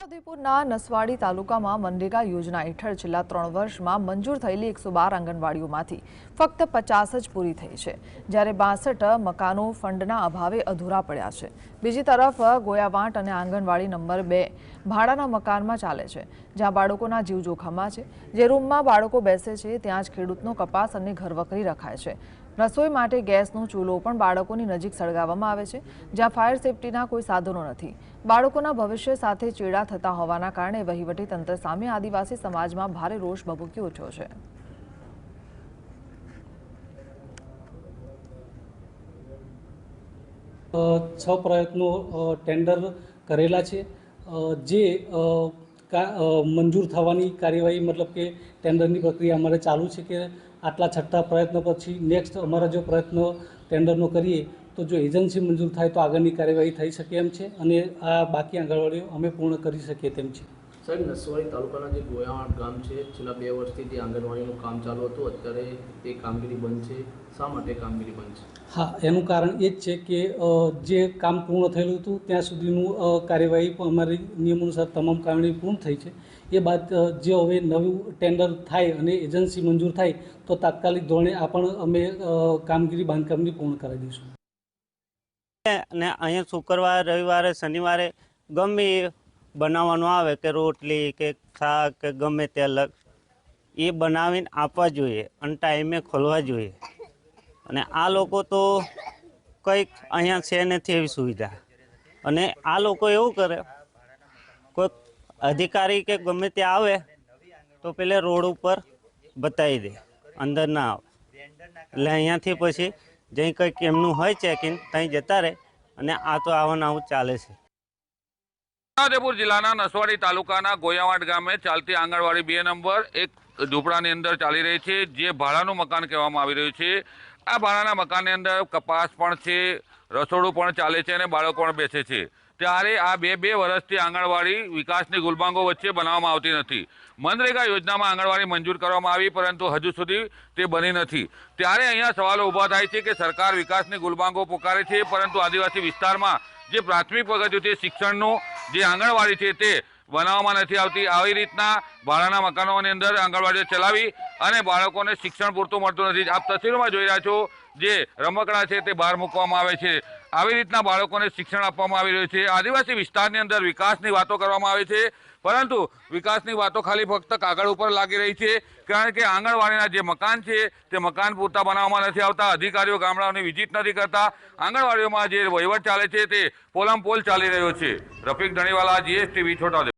છોટાઉદેપુરના નસવાડી તાલુકામાં મનરેગા યોજના હેઠળ છેલ્લા 3 વર્ષમાં મંજૂર થયેલી 112 આંગણવાડીઓમાંથી ફક્ત 50 જ પૂરી થઈ છે, જ્યારે 62 મકાનો ફંડના અભાવે અધૂરા પડ્યા છે। બીજી તરફ ગોયાવાંટ અને આંગણવાડી નંબર 2 ભાડાના મકાનમાં ચાલે છે, જ્યાં બાળકોના જીવ જોખમમાં છે। જે રૂમમાં બાળકો બેસે છે ત્યાં જ ખેડૂતનો કપાસ અને ઘરવકરી રખાય છે। રસોઈ માટે ગેસનો ચૂલો પણ બાળકોની નજીક સળગાવવામાં આવે છે, જ્યાં ફાયર સેફટીના કોઈ સાધનો નથી। બાળકોના ભવિષ્ય સાથે ચેડા થતા હોવાના કારણે વહીવટીતંત્ર સામે આદિવાસી સમાજમાં ભારે રોષ ભભૂકી ઉઠ્યો છે। છ પ્રયત્નો ટેન્ડર કરેલા છે, જે મંજૂર થવાની કાર્યવાહી मतलब કે ટેન્ડરની પ્રક્રિયા અમારે ચાલુ છે કે આટલા છઠ્ઠા પ્રયત્ન પછી નેક્સ્ટ અમારા જો પ્રયત્ન ટેન્ડરનો કરીએ તો જો એજન્સી મંજૂર થાય તો આગળની કાર્યવાહી થઈ શકે એમ છે અને આ બાકી આંગણવાડીઓ અમે પૂર્ણ કરી શકીએ તેમ છે। સાહેબ, નસવાડી તાલુકાના જે ગોયાવાંટ ગામ છે, છેલ્લા 2 વર્ષથી જે આંગણવાડીનું કામ ચાલુ હતું, અત્યારે તે કામગીરી બંધ છે। શા માટે કામગીરી બંધ છે? હા, એનું કારણ એ જ છે કે જે કામ પૂર્ણ થયેલું હતું ત્યાં સુધીનું કાર્યવાહી પણ અમારી નિયમ અનુસાર તમામ કાર્યવાહી પૂર્ણ થઈ છે। એ બાદ જે હવે નવું ટેન્ડર થાય અને એજન્સી મંજૂર થાય તો તાત્કાલિક ધોરણે આ પણ અમે કામગીરી બાંધકામની પૂર્ણ કરાવી દઈશું। અને અહીંયા શુક્રવારે, રવિવારે, શનિવારે ગમે બનાવવાનું આવે કે રોટલી કે શાક કે ગમે તે અલગ એ બનાવીને આપવા જોઈએ અને ટાઈમે ખોલવા જોઈએ। અને આ લોકો તો કંઈક અહીંયા છે નથી એવી સુવિધા, અને આ લોકો એવું કરે, કોઈ અધિકારી કે ગમે તે આવે તો પેલે રોડ ઉપર બતાવી દે, અંદર ના આવે। એટલે અહીંયાથી પછી જ્યાં કંઈક એમનું હોય ચેકિંગ ત્યાં જતા રહે, અને આ તો આવું આવું ચાલે છે। છોટાઉદેપુર જિલ્લાના નસવાડી તાલુકાના ગોયાવાંટ ગામે ચાલતી આંગણવાડી 2 નંબર એક ઝૂંપડાની અંદર ચાલી રહી છે, જે ભાડાનું મકાન કહેવામાં આવી રહ્યું છે। આ ભાડાના મકાનની અંદર કપાસ પણ છે, રસોડું પણ ચાલે છે અને બાળકો પણ બેસે છે। ત્યારે આ બે વર્ષથી આંગણવાડી વિકાસની ગુલબાંગો વચ્ચે બનાવવામાં આવતી નથી। મનરેગા યોજનામાં આંગણવાડી મંજૂર કરવામાં આવી, પરંતુ હજુ સુધી તે બની નથી। ત્યારે અહીંયા સવાલો ઊભા થાય છે કે સરકાર વિકાસની ગુલબાંગો પોકારે છે, પરંતુ આદિવાસી વિસ્તારમાં જે પ્રાથમિક પગથિયું શિક્ષણનું જે આંગણવાડી છે તે બનાવવામાં નથી આવતી। આવી રીતના ભાડાના મકાનોની અંદર આંગણવાડીઓ ચલાવી અને બાળકોને શિક્ષણ પૂરતું મળતું નથી। આપ તસવીરોમાં જોઈ રહ્યા છો, જે રમકડા છે તે બહાર મૂકવામાં આવે છે। આવી રીતના બાળકોને શિક્ષણ આપવામાં આવી રહ્યું છે। આદિવાસી વિસ્તારની અંદર વિકાસની વાતો કરવામાં આવે છે, પરંતુ વિકાસની વાતો ખાલી ફક્ત કાગળ ઉપર લાગી રહી છે, કારણ કે આંગણવાડીના જે મકાન છે તે મકાન પૂરતા બનાવવામાં નથી આવતા। અધિકારીઓ ગામડાઓની વિઝિટ નથી કરતા। આંગણવાડીઓમાં જે વહીવટ ચાલે છે તે પોલમપોલ ચાલી રહ્યો છે। રફીક ધણીવાલા, GSTV, છોટાઉદેપુર।